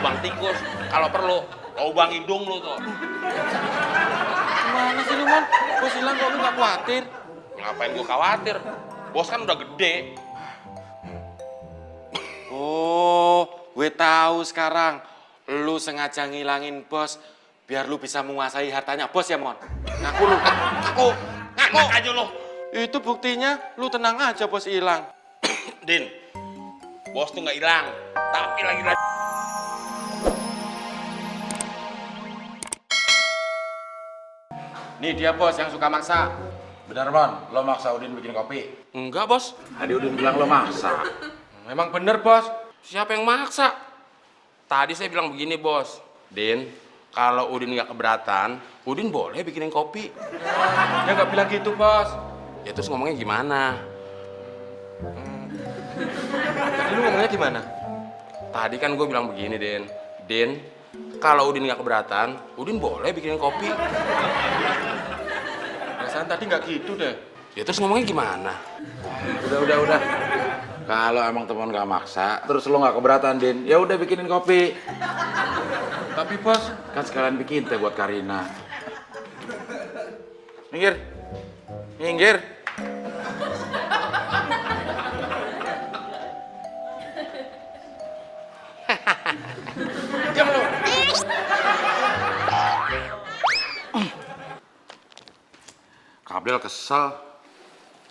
lubang tikus. Kalau perlu, lubang hidung lu tuh. Gimana sih lu, Mon? Bos hilang kok lu gak khawatir? Ngapain gua khawatir? Bos kan udah gede. Oh, gue tahu sekarang. Lu sengaja ngilangin bos biar lu bisa menguasai hartanya bos ya, Mon? Ngaku lu. Ngaku. Ngaku aja lu. Itu buktinya lu tenang aja bos hilang. Din, bos tuh nggak hilang, tapi lagi. Nih dia bos yang suka maksa. Bener, Mon, lo maksa Udin bikin kopi? Enggak, bos. Tadi Udin bilang lo maksa. Memang bener bos. Siapa yang maksa? Tadi saya bilang begini, bos. Din, kalau Udin nggak keberatan, Udin boleh bikinin kopi. Ya nggak bilang gitu bos. Ya terus ngomongnya gimana? Tadi lu ngomongnya gimana? Tadi kan gue bilang begini, Din. Din, kalau Udin nggak keberatan, Udin boleh bikinin kopi. Perasaan tadi nggak gitu deh. Ya terus ngomongnya gimana? Udah. Kalau emang teman gak maksa, terus lo gak keberatan, Din, ya udah bikinin kopi. Tapi bos, Kan sekalian bikin teh buat Karina. Minggir. Minggir. diam lu. Kabel kesel.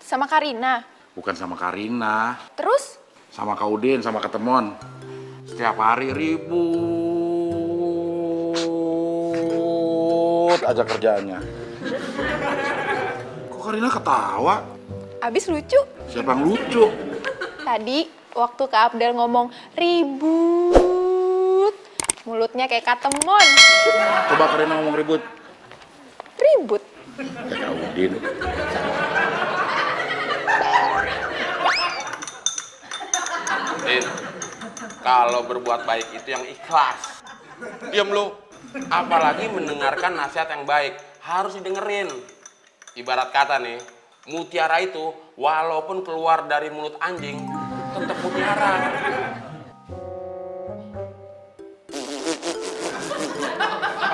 Sama Karina. Bukan sama Karina. Terus? Sama Kak Udin, sama Ketemon. Setiap hari ribut aja kerjaannya. Kok Karina ketawa? Abis lucu. Siapa yang lucu? Tadi waktu Kak Abdel ngomong ribut. Mulutnya kayak katemon. Coba Karina ngomong ribut. Ribut. Kayak Kak Udin. Din, kalau berbuat baik itu yang ikhlas. Diam lu. Apalagi mendengarkan nasihat yang baik. Harus didengerin. Ibarat kata nih, mutiara itu walaupun keluar dari mulut anjing, tetap mutiara.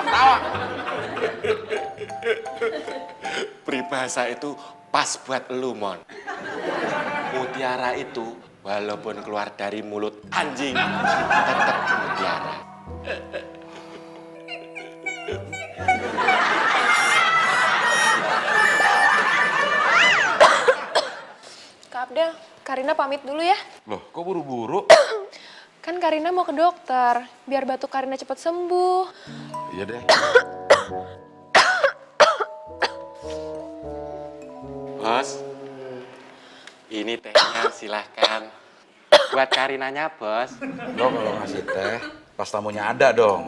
Tawa. Peribahasa itu pas buat lu, Mon. Mutiara itu walaupun keluar dari mulut anjing, tetap mutiara. Kak Abdel, Karina pamit dulu ya. Loh, kok buru-buru? Kan Karina mau ke dokter, biar batuk Karina cepat sembuh. Iya deh. Bos, ini tehnya silahkan. Buat Karinanya, bos. Lo kalau ngasih teh, pas tamunya ada dong.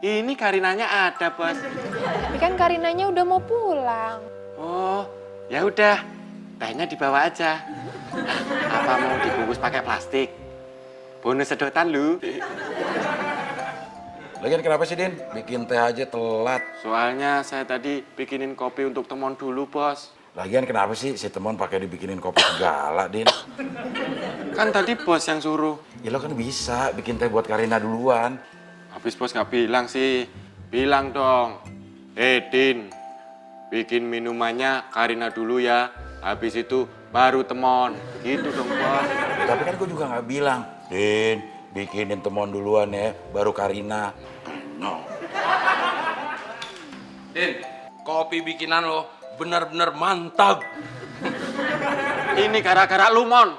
Ini Karinanya ada, bos. Tapi kan Karinanya udah mau pulang. Oh, ya udah. Tehnya dibawa aja. Apa mau dibungkus pakai plastik? Bonus sedotan lu. Lagian kenapa sih, Din? Bikin teh aja telat. Soalnya saya tadi bikinin kopi untuk Temon dulu, bos. Lagian kenapa sih si Temon pakai dibikinin kopi segala, Din? Kan tadi bos yang suruh. Ya lo kan bisa bikin teh buat Karina duluan. Habis bos nggak bilang sih. Bilang dong. Din, bikin minumannya Karina dulu ya. Habis itu baru Temon. Gitu dong, bos. Ya, tapi kan gue juga nggak bilang, Din, bikinin Temon duluan ya, baru Karina. No. Din, kopi bikinan lo benar-benar mantap. Ini gara-gara lu, Mon.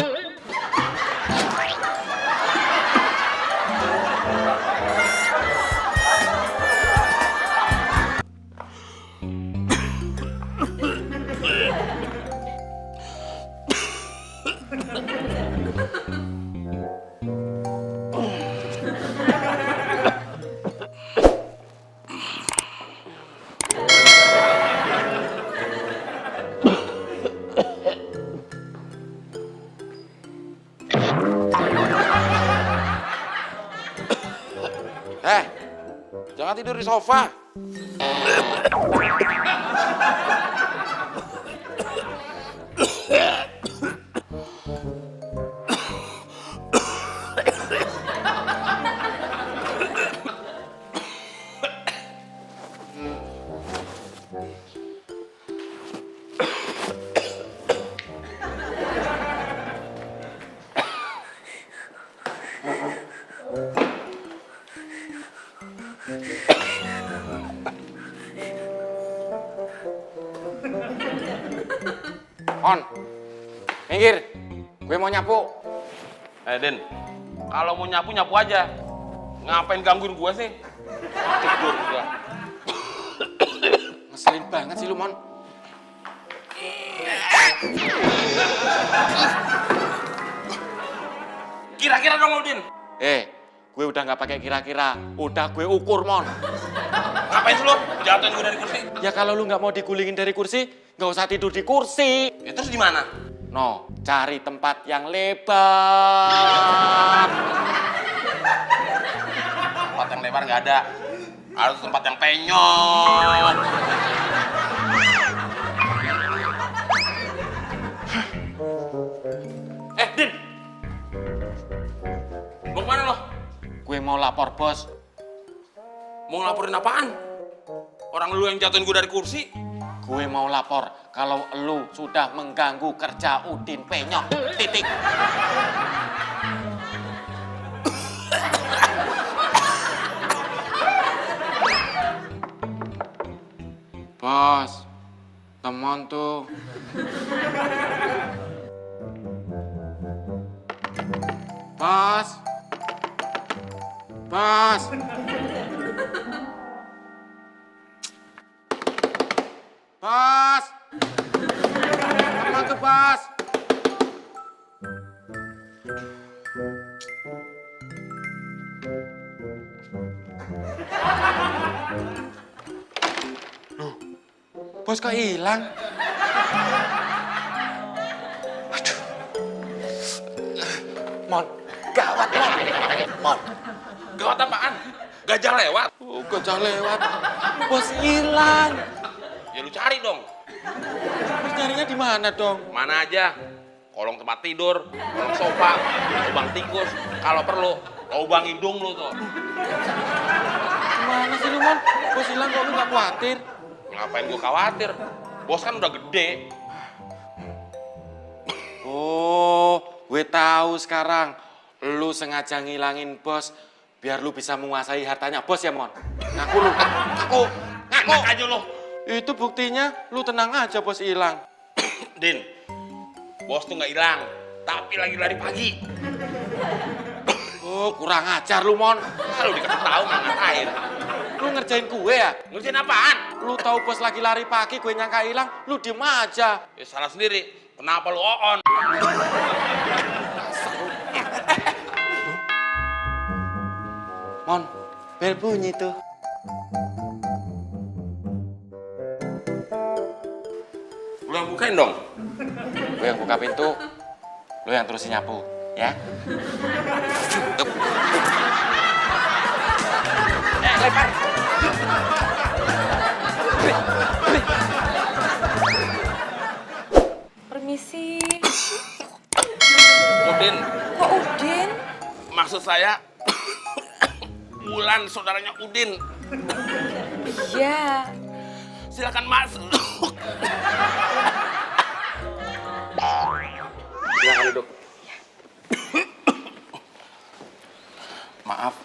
Jangan tidur di sofa. Minggir, gue mau nyapu. Din, kalau mau nyapu nyapu aja. Ngapain gangguin gue sih? Tidur gua. Ngeselin banget sih lu, Mon. Kira-kira dong lo, Din. Gue udah nggak pakai kira-kira, udah gue ukur, Mon. Ngapain sih lo? Jatuhin gue dari kursi. Ya kalau lu nggak mau digulingin dari kursi, nggak usah tidur di kursi. Ya terus di mana? No, cari tempat yang lebar. Tempat yang lebar nggak ada. Harus tempat yang penyok. Din. Mau kemana lo? Gue mau lapor, Bos. Mau ngelaporin apaan? Orang lu yang jatuhin gue dari kursi. Gue mau lapor kalau lu sudah mengganggu kerja Udin Penyok. Titik. Bos, teman tuh. Bos. Bos. Bos. Teman tuh, Bos. Loh, Bos kok hilang? Aduh. Mon, gawat, Mon. Mon. Gawat apaan? Gajah lewat. Oh, gajah lewat. Bos hilang. Ya lu cari dong. Terus nyarinya di mana dong? Mana aja. Kolong tempat tidur, kolong sofa, lubang tikus. Kalau perlu, lubang hidung lu tuh. Gimana sih lu, Mon? Bos hilang kok lu gak khawatir? Ngapain gua khawatir? Bos kan udah gede. Oh, gue tahu sekarang. Lu sengaja ngilangin bos biar lu bisa menguasai hartanya bos ya, Mon? Ngaku lu, ngaku. Enak aja lo. Itu buktinya lu tenang aja bos hilang. Din, bos tuh nggak hilang, tapi lagi lari pagi. Oh, kurang ajar lu, Mon. Kalau dikasih tahu nggak ngatain. Lu ngerjain gue ya? Ngerjain apaan? Lu tahu bos lagi lari pagi, gue nyangka hilang, lu diem aja. Ya salah sendiri. Kenapa lu on? Mon, bel bunyi tuh. Lu yang bukain dong. Gue yang buka pintu, lu yang terusin nyapu, ya? Lempar. Permisi. Udin, Kok Udin? maksud saya Wulan saudaranya Udin. Iya. Silakan masuk. Silakan duduk. Maaf,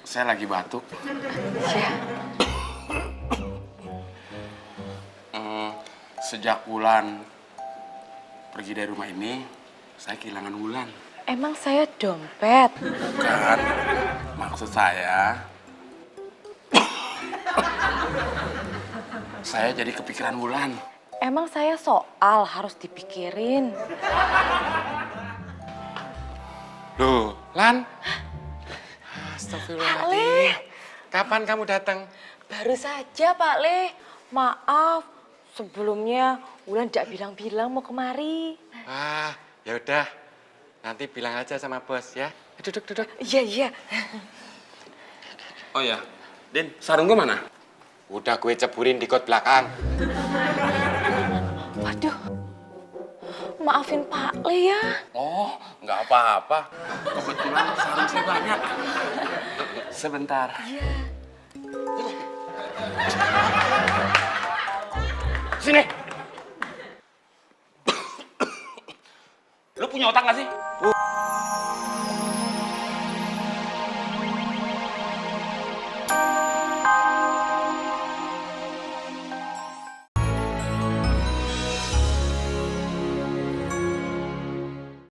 saya lagi batuk. Iya. Sejak Wulan pergi dari rumah ini, saya kehilangan Wulan. Emang saya dompet. Bukan, maksud saya jadi kepikiran Wulan. Emang saya soal harus dipikirin. Loh, Lan? Pak Astagfirullahaladzim. Le. Kapan kamu datang? Baru saja Pak Le. Maaf, sebelumnya Wulan tidak bilang-bilang mau kemari. Ah, ya udah. Nanti bilang aja sama bos ya. Duduk. Iya, iya. Oh ya, Din, sarung gue mana? Udah gue ceburin di got belakang. Waduh. Maafin Pak Le ya. Oh, nggak apa-apa. Kebetulan sarung saya banyak. Sebentar. Iya. Sini. Lu punya otak nggak sih?